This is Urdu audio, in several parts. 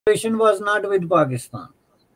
relation was not with Pakistan.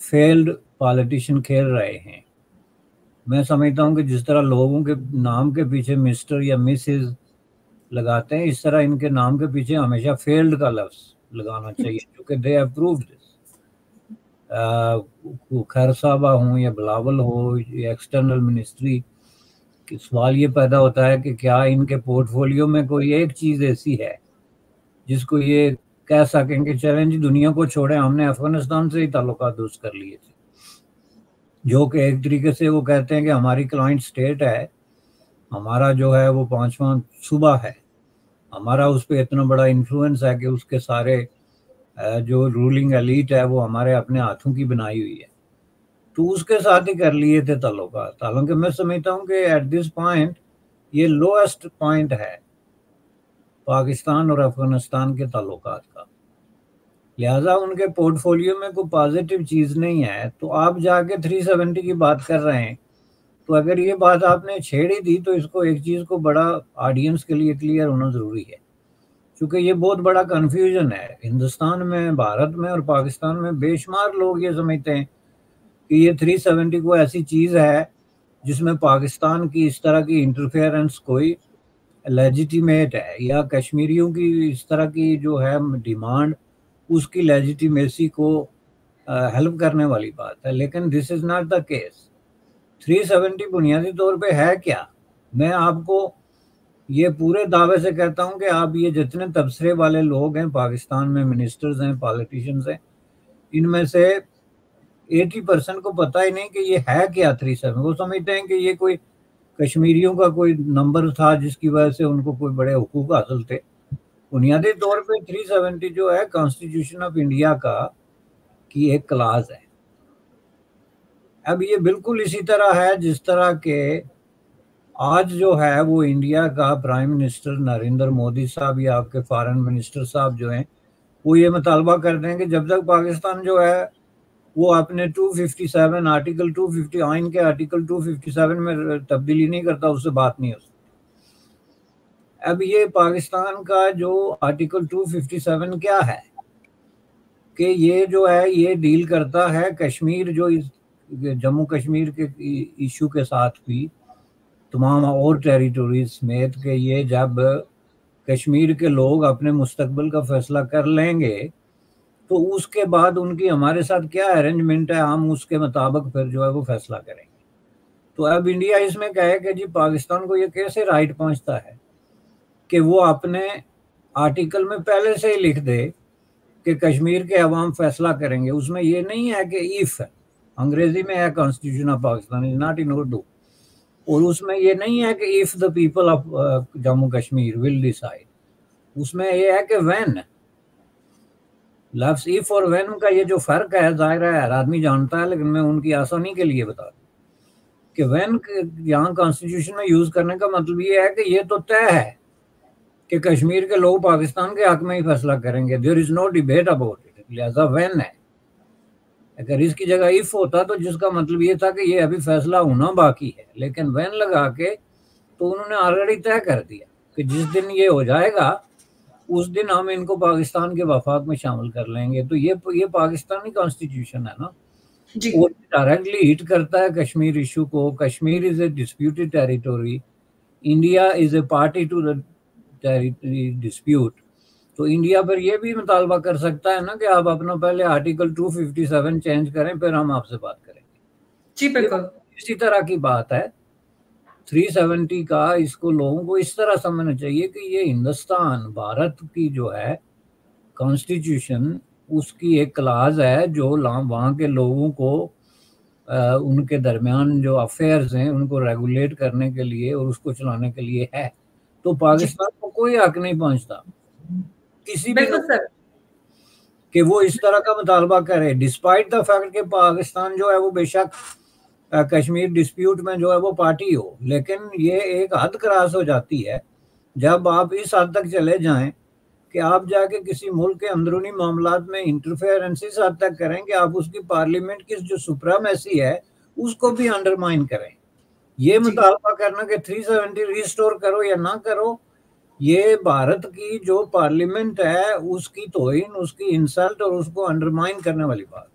Field politician کھیل رہے ہیں. میں سمجھتا ہوں کہ جس طرح لوگوں کے نام کے پیچھے مسٹر یا مسز لگاتے ہیں، اس طرح ان کے نام کے پیچھے ہمیشہ فیلڈ کا لفظ لگانا چاہیے، کیونکہ دے ہیو پرووڈ دس. خیر صاحبہ ہوں یا بلاول ہو یا ایکسٹرنل منسٹری، سوال یہ پیدا ہوتا ہے کہ کیا ان کے پورٹ فولیو میں کوئی ایک چیز ایسی ہے جس کو یہ کہہ سکیں کہ چیلنج دنیا کو چھوڑیں، ہم نے افغانستان سے ہی تعلقات درست کر لیے تھے، جو کہ ایک طریقے سے وہ کہتے ہیں کہ ہماری کلائنٹ سٹیٹ ہے، ہمارا جو ہے وہ 5واں صوبہ ہے، ہمارا اس پہ اتنا بڑا انفلوئنس ہے کہ اس کے سارے جو رولنگ ایلیٹ ہے وہ ہمارے اپنے ہاتھوں کی بنائی ہوئی ہے، تو اس کے ساتھ ہی کر لیے تھے تعلقات. حالانکہ میں سمجھتا ہوں کہ ایٹ دس پوائنٹ یہ لوئسٹ پوائنٹ ہے پاکستان اور افغانستان کے تعلقات کا، لہٰذا ان کے پورٹ فولیو میں کوئی پازیٹیو چیز نہیں ہے. تو آپ جا کے 370 کی بات کر رہے ہیں، تو اگر یہ بات آپ نے چھیڑی دی تو اس کو ایک چیز کو بڑا آڈینس کے لیے کلیئر ہونا ضروری ہے، کیونکہ یہ بہت بڑا کنفیوژن ہے ہندوستان میں، بھارت میں اور پاکستان میں. بے شمار لوگ یہ سمجھتے ہیں کہ یہ 370 کو ایسی چیز ہے جس میں پاکستان کی اس طرح کی انٹرفیئرنس کوئی لیجیٹیمیٹ ہے، یا کشمیریوں کی اس طرح کی جو ہے ڈیمانڈ اس کی لیجیٹیمیسی کو ہیلپ کرنے والی بات ہے. لیکن دس از ناٹ دا کیس. 370 بنیادی طور پہ ہے کیا؟ میں آپ کو یہ پورے دعوے سے کہتا ہوں کہ آپ یہ جتنے تبصرے والے لوگ ہیں پاکستان میں، منسٹرز ہیں، پالیٹیشنز ہیں، ان میں سے 80% کو پتہ ہی نہیں کہ یہ ہے کیا 37. وہ سمجھتے ہیں کہ یہ کوئی کشمیریوں کا کوئی نمبر تھا جس کی وجہ سے ان کو کوئی بڑے حقوق حاصل تھے. بنیادی طور پہ 370 جو ہے کانسٹیٹیوشن آف انڈیا کا کی ایک کلاز ہے. اب یہ بالکل اسی طرح ہے جس طرح کہ آج جو ہے وہ انڈیا کا پرائم منسٹر نریندر مودی صاحب یا آپ کے فارن منسٹر صاحب جو ہیں وہ یہ مطالبہ کرتے ہیں کہ جب تک پاکستان جو ہے وہ اپنے 257 آرٹیکل 250 آئین کے آرٹیکل 257 میں تبدیلی نہیں کرتا، اس سے بات نہیں ہو سکتی. اب یہ پاکستان کا جو آرٹیکل 257 کیا ہے کہ یہ جو ہے یہ ڈیل کرتا ہے کشمیر، جو جموں کشمیر کے ایشو کے ساتھ بھی تمام اور ٹیریٹوریز سمیت، کہ یہ جب کشمیر کے لوگ اپنے مستقبل کا فیصلہ کر لیں گے تو اس کے بعد ان کی ہمارے ساتھ کیا ارینجمنٹ ہے، ہم اس کے مطابق پھر جو ہے وہ فیصلہ کریں گے. تو اب انڈیا اس میں کہے کہ جی پاکستان کو یہ کیسے رائٹ پہنچتا ہے کہ وہ اپنے آرٹیکل میں پہلے سے ہی لکھ دے کہ کشمیر کے عوام فیصلہ کریں گے. اس میں یہ نہیں ہے کہ ایف ہے، انگریزی میں ہے constitution of Pakistan, is not in Urdu, اور اس میں یہ نہیں ہے کہ if the people of Jammu Kashmir will decide. اس میں یہ ہے کہ when. لفظ if اور when کا یہ جو فرق ہے ظاہر ہے ہر آدمی جانتا ہے، لیکن میں ان کی آسانی کے لیے بتا دوں کہ when یہاں کانسٹیٹیوشن میں یوز کرنے کا مطلب یہ ہے کہ یہ تو طے ہے کہ کشمیر کے لوگ پاکستان کے حق میں ہی فیصلہ کریں گے. there is no debate about it. لہذا when ہے. اگر اس کی جگہ if ہوتا تو جس کا مطلب یہ تھا کہ یہ ابھی فیصلہ ہونا باقی ہے، لیکن when لگا کے تو انہوں نے آلریڈی طے کر دیا کہ جس دن یہ ہو جائے گا اس دن ہم ان کو پاکستان کے وفاق میں شامل کر لیں گے. تو یہ پاکستانی کانسٹیٹیوشن ہے نا، وہ ڈائریکٹلی ہٹ کرتا ہے کشمیر ایشو کو. Kashmir is a disputed territory, India is a party to the territory dispute. تو انڈیا پر یہ بھی مطالبہ کر سکتا ہے نا کہ آپ اپنا پہلے آرٹیکل 257 چینج کریں پھر ہم آپ سے بات کریں گے. جی بالکل اسی طرح کی بات ہے 370 کا. اس کو لوگوں کو اس طرح سمجھنا چاہیے کہ یہ ہندوستان بھارت کی جو ہے کانسٹیٹیوشن، اس کی ایک کلاز ہے جو وہاں کے لوگوں کو ان کے درمیان جو افیئرز ہیں ان کو ریگولیٹ کرنے کے لیے اور اس کو چلانے کے لیے ہے. تو پاکستان کو کوئی حق نہیں پہنچتا کسی بھی کہ وہ اس طرح کا مطالبہ کرے، ڈسپائٹ دا فیکٹ کہ پاکستان جو ہے وہ بے شک کشمیر ڈسپیوٹ میں جو ہے وہ پارٹی ہو. لیکن یہ ایک حد کراس ہو جاتی ہے جب آپ اس حد تک چلے جائیں کہ آپ جا کے کسی ملک کے اندرونی معاملات میں انٹرفیئرنس اس حد تک کریں کہ آپ اس کی پارلیمنٹ کی جو سپریمیسی ہے اس کو بھی انڈرمائن کریں. یہ مطالبہ کرنا کہ 370 ریسٹور کرو یا نہ کرو، یہ بھارت کی جو پارلیمنٹ ہے اس کی توہین، اس کی انسلٹ اور اس کو انڈرمائن کرنے والی بات ہے.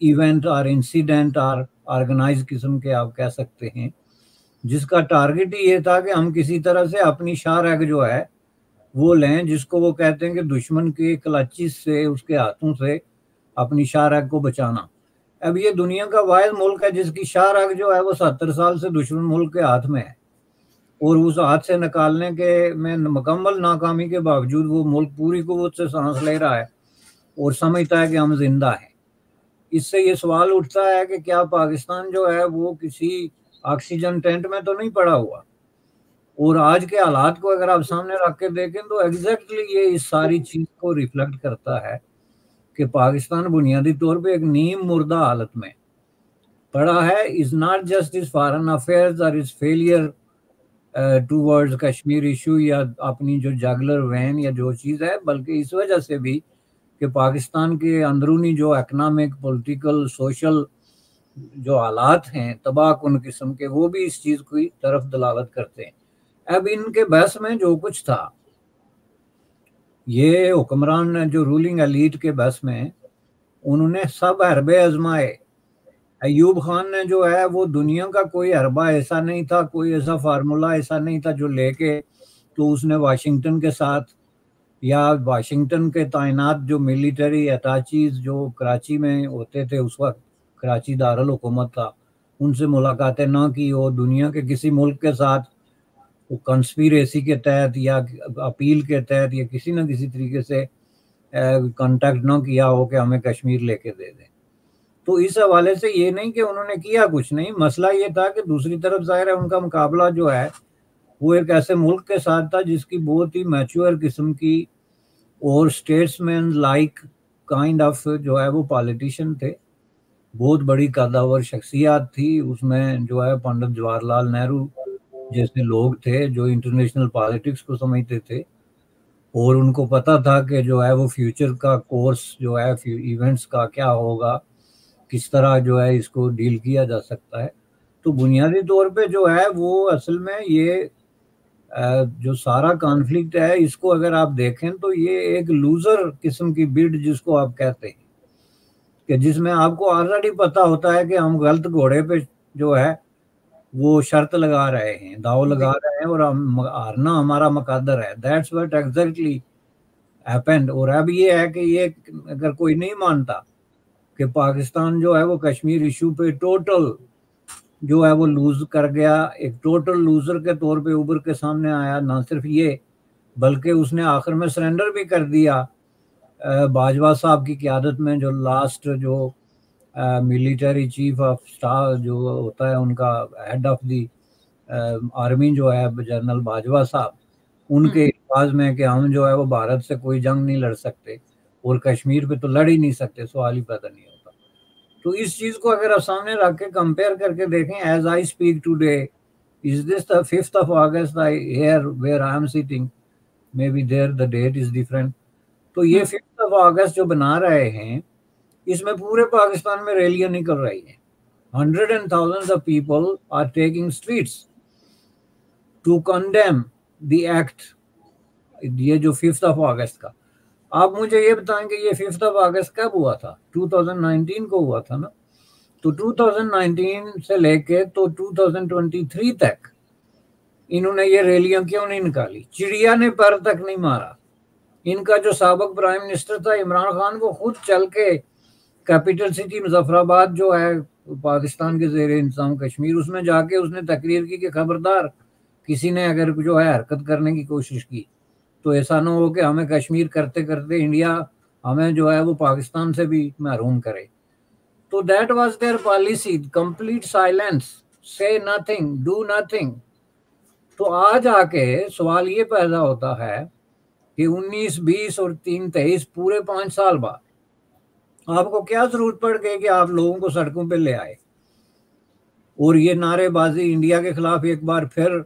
ایونٹ اور انسیڈنٹ اور آرگنائز قسم کے آپ کہہ سکتے ہیں، جس کا ٹارگٹ ہی یہ تھا کہ ہم کسی طرح سے اپنی شاہ رگ جو ہے وہ لیں، جس کو وہ کہتے ہیں کہ دشمن کے کلچز سے، اس کے ہاتھوں سے اپنی شاہ رگ کو بچانا۔ اب یہ دنیا کا واحد ملک ہے جس کی شاہ رگ جو ہے وہ 70 سال سے دشمن ملک کے ہاتھ میں ہے، اور اس ہاتھ سے نکالنے کے میں مکمل ناکامی کے باوجود وہ ملک پوری قوت سے سانس لے رہا ہے اور سمجھتا ہے کہ ہم زندہ ہیں۔ اس سے یہ سوال اٹھتا ہے کہ کیا پاکستان جو ہے وہ کسی آکسیجن ٹینٹ میں تو نہیں پڑا ہوا؟ اور آج کے حالات کو اگر آپ سامنے رکھ کے دیکھیں تو ایگزیکٹلی یہ اس ساری چیز کو ریفلیکٹ کرتا ہے کہ پاکستان بنیادی طور پہ ایک نیم مردہ حالت میں پڑا ہے۔ Is not just is foreign affairs اور is failure towards Kashmir issue یا اپنی جو جاگلر وین یا جو چیز ہے، بلکہ اس وجہ سے بھی کہ پاکستان کے اندرونی جو اکنامک، پولیٹیکل، سوشل جو حالات ہیں تباہ کن قسم کے، وہ بھی اس چیز کی طرف دلالت کرتے ہیں۔ اب ان کے بحث میں جو کچھ تھا، یہ حکمران جو رولنگ ایلیٹ کے بحث میں انہوں نے سب حربے آزمائے۔ ایوب خان نے جو ہے وہ دنیا کا کوئی حربہ ایسا نہیں تھا، کوئی ایسا فارمولا ایسا نہیں تھا جو لے کے تو اس نے واشنگٹن کے ساتھ یا واشنگٹن کے تعینات جو ملیٹری اٹاچیز جو کراچی میں ہوتے تھے، اس وقت کراچی دارالحکومت تھا، ان سے ملاقاتیں نہ کی، اور دنیا کے کسی ملک کے ساتھ کنسپیریسی کے تحت یا اپیل کے تحت یا کسی نہ کسی طریقے سے کانٹیکٹ نہ کیا ہو کہ ہمیں کشمیر لے کے دے دیں۔ تو اس حوالے سے یہ نہیں کہ انہوں نے کیا کچھ نہیں، مسئلہ یہ تھا کہ دوسری طرف ظاہر ہے ان کا مقابلہ جو ہے وہ ایک ایسے ملک کے ساتھ تھا جس کی بہت ہی میچور قسم کی اور اسٹیٹس مین لائک کائنڈ آف جو ہے وہ پالیٹیشین تھے، بہت بڑی قداور شخصیات تھی اس میں، جو ہے پنڈت جواہر لال نہرو جیسے لوگ تھے جو انٹرنیشنل پالیٹکس کو سمجھتے تھے، اور ان کو پتہ تھا کہ جو ہے وہ فیوچر کا کورس جو ہے ایونٹس کا کیا ہوگا، کس طرح جو ہے اس کو ڈیل کیا جا سکتا ہے۔ تو بنیادی طور پہ جو ہے وہ اصل میں یہ جو سارا کانفلکٹ ہے، اس کو اگر آپ دیکھیں تو یہ ایک لوزر قسم کی بڈ جس کو آپ کہتے ہیں، کہ جس میں آپ کو آلریڈی پتہ ہوتا ہے کہ ہم غلط گھوڑے پہ جو ہے وہ شرط لگا رہے ہیں، داؤ لگا رہے ہیں، اور ہارنا ہمارا مقدر ہے۔ That's what exactly happened. اور اب یہ ہے کہ یہ اگر کوئی نہیں مانتا کہ پاکستان جو ہے وہ کشمیر ایشو پہ ٹوٹل جو ہے وہ لوز کر گیا، ایک ٹوٹل لوزر کے طور پہ ابھر کے سامنے آیا، نہ صرف یہ بلکہ اس نے آخر میں سرنڈر بھی کر دیا باجوہ صاحب کی قیادت میں، جو لاسٹ جو ملیٹری چیف آف اسٹاف جو ہوتا ہے، ان کا ہیڈ آف دی آرمی جو ہے جنرل باجوہ صاحب، ان کے الفاظ میں کہ ہم جو ہے وہ بھارت سے کوئی جنگ نہیں لڑ سکتے اور کشمیر پہ تو لڑ ہی نہیں سکتے، سوال ہی پیدا نہیں ہوتا۔ تو اس چیز کو اگر آپ سامنے رکھ کے کمپیئر کر کے دیکھیں، as I speak today is this the 5th of August here where I am sitting, maybe there the date is different۔ تو یہ 5th of August جو بنا رہے ہیں، اس میں پورے پاکستان میں ریلیاں نکل رہی ہیں، hundreds and thousands of people are taking streets to condemn the act، یہ جو 5th of August کا۔ آپ مجھے یہ بتائیں کہ یہ 5th of August کب ہوا تھا؟ 2019 کو ہوا تھا نا۔ تو 2019 سے لے کے تو 2023 تک انہوں نے یہ ریلیاں کیوں نہیں نکالی؟ چڑیا نے پر تک نہیں مارا۔ ان کا جو سابق پرائم منسٹر تھا عمران خان، وہ خود چل کے کیپٹل سٹی مظفر آباد جو ہے پاکستان کے زیر انتظام کشمیر، اس میں جا کے اس نے تقریر کی کہ خبردار کسی نے اگر جو ہے حرکت کرنے کی کوشش کی تو ایسا نہ ہو کہ ہمیں کشمیر کرتے کرتے انڈیا ہمیں جو ہے وہ پاکستان سے بھی محروم کرے۔ تو that was there policy, complete silence, سے نتھنگ، ڈو نتھنگ۔ تو آج آ کے سوال یہ پیدا ہوتا ہے کہ 19، 20 اور 23 پورے 5 سال بعد آپ کو کیا ضرورت پڑ گئی کہ آپ لوگوں کو سڑکوں پہ لے آئے اور یہ نعرے بازی انڈیا کے خلاف ایک بار پھر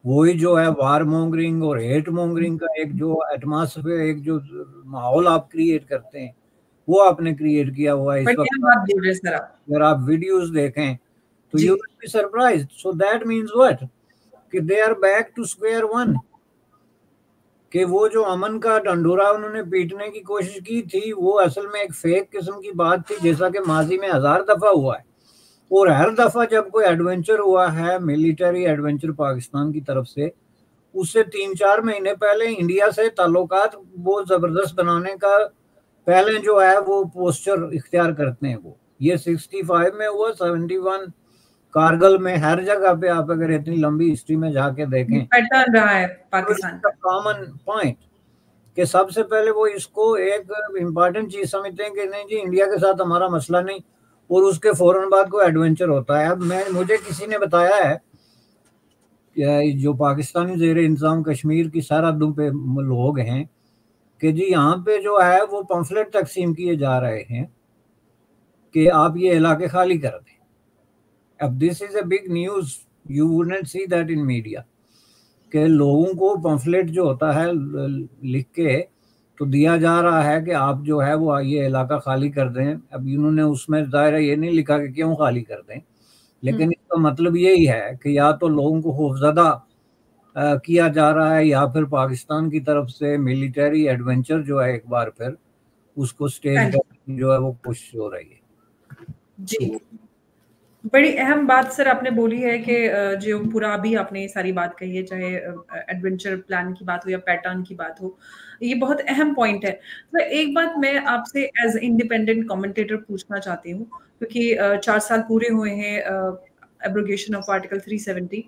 وہی جو ہے وار مونگرنگ اور ہیٹ مونگرنگ کا ایک جو ایٹماسفیئر، ایک جو ماحول آپ کریٹ کرتے ہیں، وہ آپ نے کریٹ کیا ہوا ہے اس وقت۔ اگر آپ ویڈیوز دیکھیں تو you will be surprised. So that means what کہ they are back to square one. کہ وہ جو امن کا ڈنڈورا انہوں نے پیٹنے کی کوشش کی تھی وہ اصل میں ایک فیک قسم کی بات تھی، جیسا کہ ماضی میں 1000 دفعہ ہوا ہے، اور ہر دفعہ جب کوئی ایڈونچر ہوا ہے ملٹری ایڈونچر پاکستان کی طرف سے، اس سے 3-4 مہینے پہلے انڈیا سے تعلقات بہت زبردست بنانے کا پہلے جو ہے وہ پوسچر اختیار کرتے ہیں۔ وہ یہ 65 میں ہوا، 71 کارگل میں، ہر جگہ پہ آپ اگر اتنی لمبی ہسٹری میں جا کے دیکھیں پیٹرن رہا ہے پاکستان کا کامن پوائنٹ کہ سب سے پہلے وہ اس کو ایک امپورٹنٹ چیز سمجھتے ہیں کہ نہیں جی انڈیا کے ساتھ ہمارا مسئلہ نہیں، اور اس کے فوراً بعد کوئی ایڈونچر ہوتا ہے۔ اب مجھے کسی نے بتایا ہے کہ جو پاکستانی زیر انتظام کشمیر کی سرحدوں پہ لوگ ہیں کہ جی یہاں پہ جو ہے وہ پمفلٹ تقسیم کیے جا رہے ہیں کہ آپ یہ علاقے خالی کر دیں۔ اب this is a big news, you wouldn't see that in media, کہ لوگوں کو پمفلٹ جو ہوتا ہے لکھ کے تو دیا جا رہا ہے کہ آپ جو ہے وہ یہ علاقہ خالی کر دیں۔ اب انہوں نے اس میں ظاہر یہ نہیں لکھا کہ کیوں خالی کر دیں، لیکن اس کا مطلب یہی ہے کہ یا تو لوگوں کو خوفزدہ کیا جا رہا ہے، یا پھر پاکستان کی طرف سے ملٹری ایڈونچر جو ہے ایک بار پھر اس کو سٹیج جو ہے وہ کوشش ہو رہی ہے۔ جی بڑی اہم بات سر آپ نے بولی ہے کہ جو پورا ابھی آپ نے ساری بات کہی ہے، چاہے ایڈونچر پلان کی بات ہو یا پیٹرن کی بات ہو، یہ بہت اہم پوائنٹ ہے۔ تو ایک بات میں آپ سے ایز انڈیپینڈنٹ کمنٹیٹر پوچھنا چاہتی ہوں، کیونکہ 4 سال پورے ہوئے ہیں ایبروگیشن آف آرٹیکل 370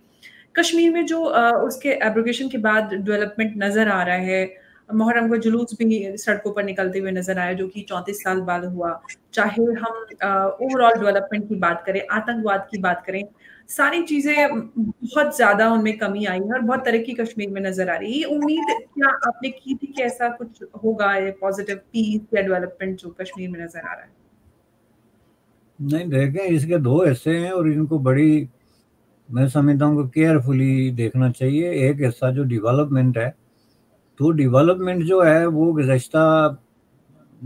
کشمیر میں، جو اس کے ایبروگیشن کے بعد ڈیولپمنٹ نظر آ رہا ہے، محرم کا جلوس بھی سڑکوں پر نکلتے ہوئے نظر آیا جو کہ 34 سال بعد ہوا، چاہے ہم اوور آل ڈیولپمنٹ کی بات کریں، آتنکواد کی بات کریں، ساری چیزیں بہت زیادہ ان میں کمی آئی ہے اور بہت ترقی کشمیر میں نظر آ رہی ہے۔ یہ امید کیا آپ نے کی تھی کہ ایسا کچھ ہوگا، یہ پازیٹیو پیس یا ڈیولپمنٹ جو کشمیر میں نظر آ رہا ہے؟ نہیں، دیکھیں اس کے دو حصے ہیں اور ان کو بڑی میں سمجھتا ہوں کہ کیئرفلی دیکھنا چاہیے۔ ایک حصہ جو ڈیولپمنٹ ہے، تو ڈیولپمنٹ جو ہے وہ گزشتہ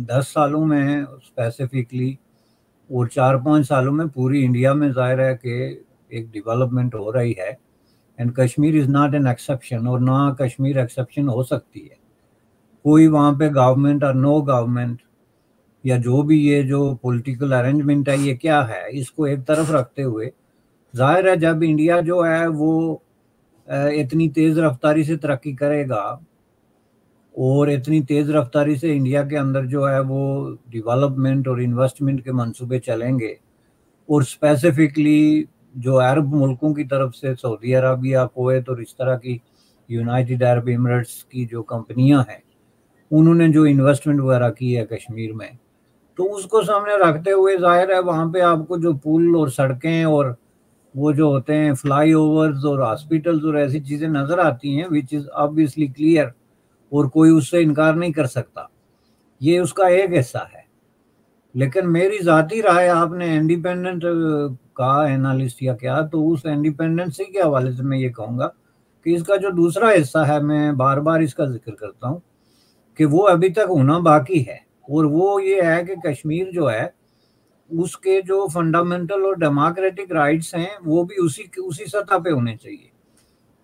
10 سالوں میں اسپیسیفکلی اور 4-5 سالوں میں پوری انڈیا میں ظاہر ہے کہ ایک ڈیولپمنٹ ہو رہی ہے، and Kashmir is not an exception, اور نہ کشمیر ایکسیپشن ہو سکتی ہے۔ کوئی وہاں پہ گورنمنٹ اور نو گورنمنٹ یا جو بھی یہ جو پولیٹیکل ارینجمنٹ ہے یہ کیا ہے، اس کو ایک طرف رکھتے ہوئے ظاہر ہے جب انڈیا جو ہے وہ اتنی تیز رفتاری سے ترقی کرے گا اور اتنی تیز رفتاری سے انڈیا کے اندر جو ہے وہ ڈیولپمنٹ اور انویسٹمنٹ کے منصوبے چلیں گے، اور اسپیسیفکلی جو عرب ملکوں کی طرف سے سعودی عربیہ، کویت اور اس طرح کی یونائٹڈ عرب ایمریٹس کی جو کمپنیاں ہیں انہوں نے جو انویسٹمنٹ وغیرہ کی ہے کشمیر میں، تو اس کو سامنے رکھتے ہوئے ظاہر ہے وہاں پہ آپ کو جو پل اور سڑکیں اور وہ جو ہوتے ہیں فلائی اوورز اور ہاسپٹلز اور ایسی چیزیں نظر آتی ہیں وچ از آبویسلی کلیئر، اور کوئی اس سے انکار نہیں کر سکتا، یہ اس کا ایک حصہ ہے۔ لیکن میری ذاتی رائے، آپ نے انڈیپینڈنٹ کہا انالسٹ یا کیا، تو اس انڈیپینڈنسی کے حوالے سے میں یہ کہوں گا کہ اس کا جو دوسرا حصہ ہے، میں بار بار اس کا ذکر کرتا ہوں کہ وہ ابھی تک ہونا باقی ہے، اور وہ یہ ہے کہ کشمیر جو ہے اس کے جو فنڈامنٹل اور ڈیموکریٹک رائٹس ہیں وہ بھی اسی سطح پہ ہونے چاہیے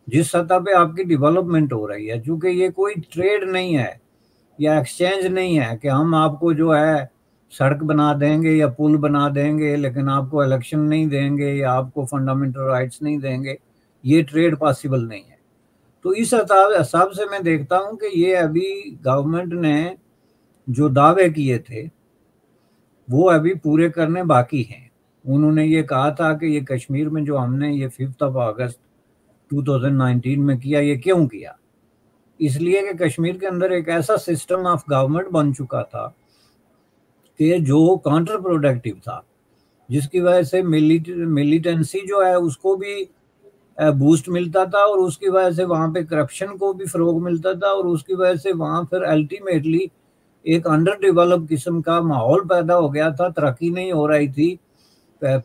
جس سطح پہ آپ کی ڈیولپمنٹ ہو رہی ہے، چونکہ یہ کوئی ٹریڈ نہیں ہے یا ایکسچینج نہیں ہے کہ ہم آپ کو جو ہے سڑک بنا دیں گے یا پل بنا دیں گے لیکن آپ کو الیکشن نہیں دیں گے یا آپ کو فنڈامنٹل رائٹس نہیں دیں گے، یہ ٹریڈ پاسبل نہیں ہے۔ تو اس حساب سے میں دیکھتا ہوں کہ یہ ابھی گورنمنٹ نے جو دعوے کیے تھے وہ ابھی پورے کرنے باقی ہیں۔ انہوں نے یہ کہا تھا کہ یہ کشمیر میں جو ہم نے یہ 5 اگست 2019 میں کیا، یہ کیوں کیا؟ اس لیے کہ کشمیر کے اندر ایک ایسا سسٹم آف گورنمنٹ بن چکا تھا کہ جو کانٹر پروڈکٹیو تھا، جس کی وجہ سے ملیٹنسی جو ہے اس کو بھی بوسٹ ملتا تھا، اور اس کی وجہ سے وہاں پہ کرپشن کو بھی فروغ ملتا تھا، اور اس کی وجہ سے وہاں پھر الٹیمیٹلی ایک انڈر ڈیولپ قسم کا ماحول پیدا ہو گیا تھا، ترقی نہیں ہو رہی تھی،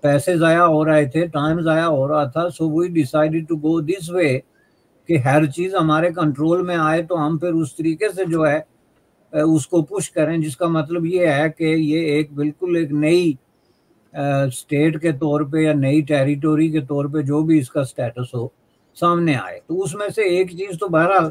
پیسے ضائع ہو رہے تھے، ٹائم ضائع ہو رہا تھا۔ سو وی ڈیسائیڈڈ ٹو گو دس وے کہ ہر چیز ہمارے کنٹرول میں آئے تو ہم پھر اس طریقے سے جو ہے اس کو پش کریں، جس کا مطلب یہ ہے کہ یہ ایک بالکل ایک نئی اسٹیٹ کے طور پہ یا نئی ٹیریٹوری کے طور پہ جو بھی اس کا سٹیٹس ہو سامنے آئے۔ تو اس میں سے ایک چیز تو بہرحال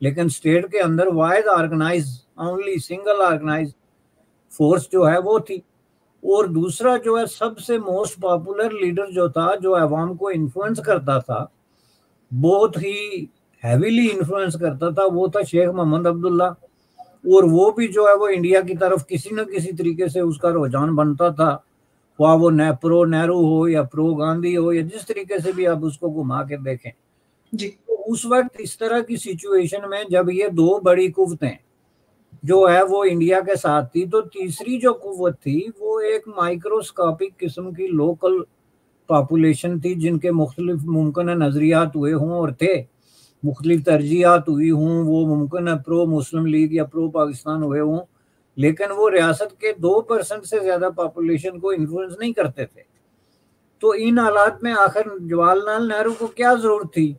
لیکن اسٹیٹ کے اندر واحد organise only single organise force جو ہے وہ تھی. اور دوسرا جو ہے سب سے موسٹ پاپولر لیڈر جو تھا جو عوام کو انفلوئنس کرتا تھا, بہت ہی ہیویلی انفلوئنس کرتا تھا, وہ تھا شیخ محمد عبداللہ. اور وہ بھی جو ہے وہ انڈیا کی طرف کسی نہ کسی طریقے سے اس کا رجحان بنتا تھا, وہ پرو نہرو ہو یا پرو گاندھی ہو یا جس طریقے سے بھی آپ اس کو گھما کے دیکھیں جی. اس وقت اس طرح کی سچویشن میں جب یہ دو بڑی قوتیں جو ہے وہ انڈیا کے ساتھ تھی, تو تیسری جو قوت تھی وہ ایک مائکروسکوپک قسم کی لوکل پاپولیشن تھی جن کے مختلف ممکنہ نظریات ہوئے ہوں اور تھے, مختلف ترجیحات ہوئی ہوں, وہ ممکن ہے پرو مسلم لیگ یا پرو پاکستان ہوئے ہوں, لیکن وہ ریاست کے 2% سے زیادہ پاپولیشن کو انفلوئنس نہیں کرتے تھے. تو ان حالات میں آخر جواہر لال نہرو کو کیا ضرورت تھی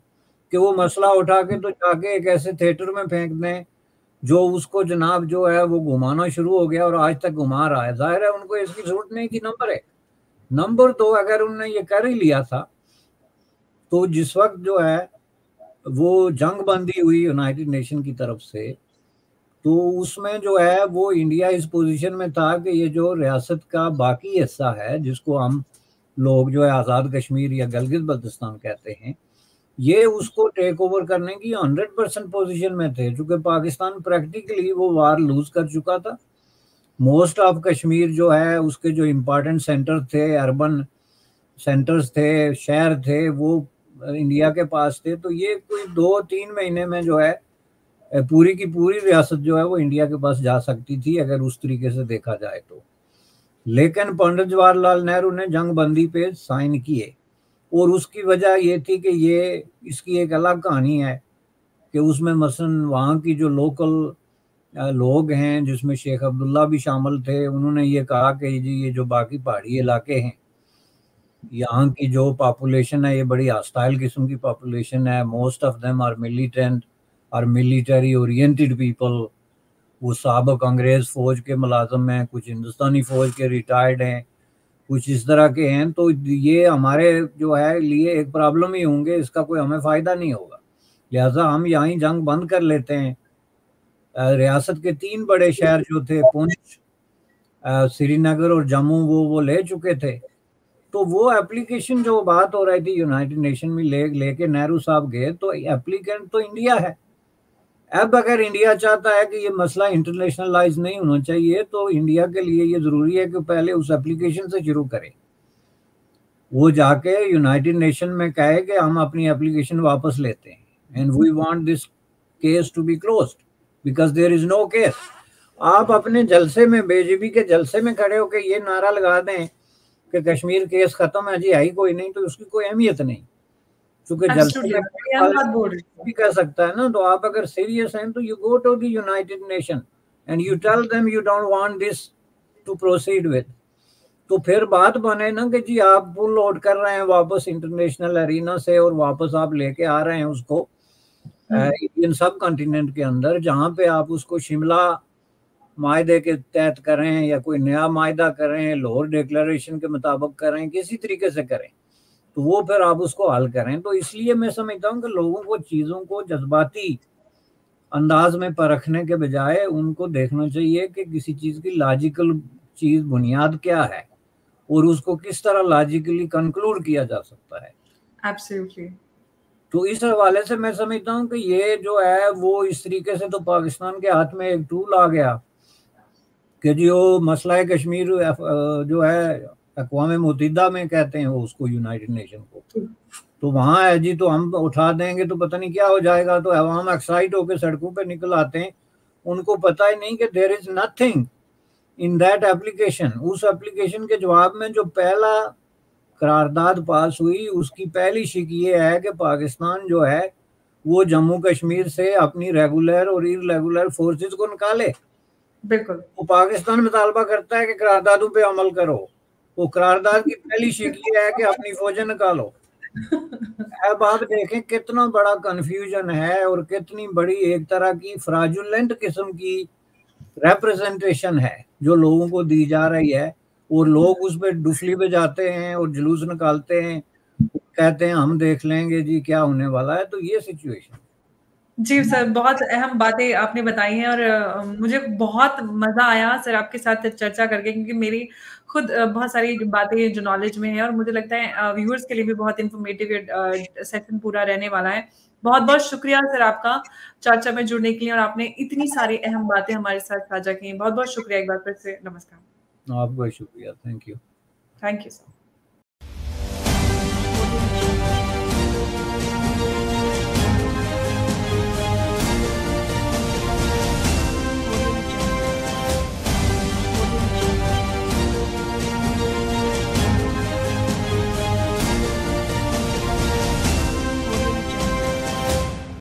کہ وہ مسئلہ اٹھا کے تو جا کے ایک ایسے تھیٹر میں پھینک دیں جو اس کو جناب جو ہے وہ گھمانا شروع ہو گیا اور آج تک گھما رہا ہے. ظاہر ہے ان کو اس کی ضرورت نہیں تھی. نمبر 1. نمبر 2, اگر انہوں نے یہ کر ہی لیا تھا تو جس وقت جو ہے وہ جنگ بندی ہوئی یونائٹڈ نیشن کی طرف سے, تو اس میں جو ہے وہ انڈیا اس پوزیشن میں تھا کہ یہ جو ریاست کا باقی حصہ ہے جس کو ہم لوگ جو ہے آزاد کشمیر یا گلگت بلتستان کہتے ہیں, یہ اس کو ٹیک اوور کرنے کی 100% پوزیشن میں تھے, چونکہ پاکستان پریکٹیکلی وہ وار لوز کر چکا تھا. موسٹ آف کشمیر جو ہے اس کے جو امپارٹنٹ سینٹر تھے, اربن سینٹرز تھے, شہر تھے, وہ انڈیا کے پاس تھے. تو یہ کوئی 2-3 مہینے میں جو ہے پوری کی پوری ریاست جو ہے وہ انڈیا کے پاس جا سکتی تھی اگر اس طریقے سے دیکھا جائے تو. لیکن پنڈت جواہر لال نہرو نے جنگ بندی پہ سائن کیے, اور اس کی وجہ یہ تھی کہ یہ اس کی ایک الگ کہانی ہے کہ اس میں مثلا وہاں کی جو لوکل لوگ ہیں جس میں شیخ عبداللہ بھی شامل تھے, انہوں نے یہ کہا کہ جی یہ جو باقی پہاڑی علاقے ہیں یہاں کی جو پاپولیشن ہے یہ بڑی ہاسٹائل قسم کی پاپولیشن ہے, most of them are militant اور ملیٹری اورینٹڈ پیپل, وہ سابق انگریز فوج کے ملازم ہیں, کچھ ہندوستانی فوج کے ریٹائرڈ ہیں, کچھ اس طرح کے ہیں. تو یہ ہمارے جو ہے لیے ایک پرابلم ہی ہوں گے, اس کا کوئی ہمیں فائدہ نہیں ہوگا, لہٰذا ہم یہاں جنگ بند کر لیتے ہیں. ریاست کے 3 بڑے شہر جو تھے پونچھ, سری نگر اور جموں وہ لے چکے تھے. تو وہ اپلیکیشن جو بات ہو رہی تھی یونائٹڈ نیشن میں لے کے نہرو صاحب گئے, تو اپلیکینٹ تو انڈیا ہے. اب اگر انڈیا چاہتا ہے کہ یہ مسئلہ انٹرنیشنلائز نہیں ہونا چاہیے تو انڈیا کے لیے یہ ضروری ہے کہ پہلے اس اپلیکیشن سے شروع کرے. وہ جا کے یونائٹڈ نیشن میں کہے کہ ہم اپنی اپلیکیشن واپس لیتے ہیں, and we want this case to be closed because there is no case. آپ اپنے جلسے میں بے جے پی کے جلسے میں کھڑے ہو کے یہ نعرہ لگا دیں کہ کشمیر کیس ختم ہے, جی ہے ہی کوئی نہیں, تو اس کی کوئی اہمیت نہیں, کیونکہ جلسے میں بھی کہہ سکتا ہے نا. تو آپ اگر سیریس ہیں تو you go to the United Nation and you tell them you don't want this to proceed with. تو پھر بات بنے نا کہ جی آپ پل آؤٹ کر رہے ہیں واپس انٹرنیشنل ارینا سے, اور واپس آپ لے کے آ رہے ہیں اس کو انڈین سب کنٹیننٹ کے اندر, جہاں پہ آپ اس کو شملہ معاہدے کے تحت کریں یا کوئی نیا معاہدہ کریں, لاہور ڈیکلریشن کے مطابق کریں, کسی طریقے سے کریں, تو وہ پھر آپ اس کو حل کریں. تو اس لیے میں سمجھتا ہوں کہ لوگوں کو چیزوں کو جذباتی انداز میں پرکھنے کے بجائے ان کو دیکھنا چاہیے کہ کسی چیز کی لاجیکل چیز بنیاد کیا ہے اور اس کو کس طرح لاجیکلی کنکلوڈ کیا جا سکتا ہے. Absolutely. تو اس حوالے سے میں سمجھتا ہوں کہ یہ جو ہے وہ اس طریقے سے تو پاکستان کے ہاتھ میں ایک ٹول آ گیا کہ جو مسئلہ کشمیر جو ہے اقوام متحدہ میں کہتے ہیں وہ اس کو یونائٹڈ نیشن کو, تو وہاں ہے جی تو ہم اٹھا دیں گے تو پتہ نہیں کیا ہو جائے گا. تو عوام ایکسائٹ ہو کے سڑکوں پہ نکل آتے ہیں, ان کو پتہ ہی نہیں کہ there is nothing in that application. اس اپلیکیشن کے جواب میں جو پہلا قرارداد پاس ہوئی اس کی پہلی شک یہ ہے کہ پاکستان جو ہے وہ جموں کشمیر سے اپنی ریگولر اور ارریگولر فورسز کو نکالے. بالکل. وہ پاکستان مطالبہ کرتا ہے کہ قراردادوں پہ عمل کرو, وہ قرارداد کی پہلی شک یہ ہے کہ اپنی فوجیں نکالو. اب آپ دیکھیں کتنا بڑا کنفیوژن ہے اور کتنی بڑی ایک طرح کی فراجولنٹ قسم کی ریپرزنٹیشن ہے جو لوگوں کو دی جا رہی ہے, اور لوگ اس پہ ڈفلی پہ جاتے ہیں اور جلوس نکالتے ہیں, کہتے ہیں ہم دیکھ لیں گے جی کیا ہونے والا ہے. تو یہ سچویشن جی سر، بہت اہم باتیں آپ نے بتائی ہیں اور مجھے بہت مزہ آیا سر آپ کے ساتھ چرچا کر کے، کیونکہ میری خود بہت ساری باتیں جو نالج میں ہیں، اور مجھے لگتا ہے ویورز کے لیے بھی بہت انفارمیٹیو سیشن پورا رہنے والا ہے. بہت بہت شکریہ سر آپ کا چرچا میں جڑنے کے لیے، اور آپ نے اتنی ساری اہم باتیں ہمارے ساتھ ساجھا کی. بہت بہت شکریہ ایک بار پھر سے. نمسکار. آپ کا شکریہ. Thank you. Thank you sir.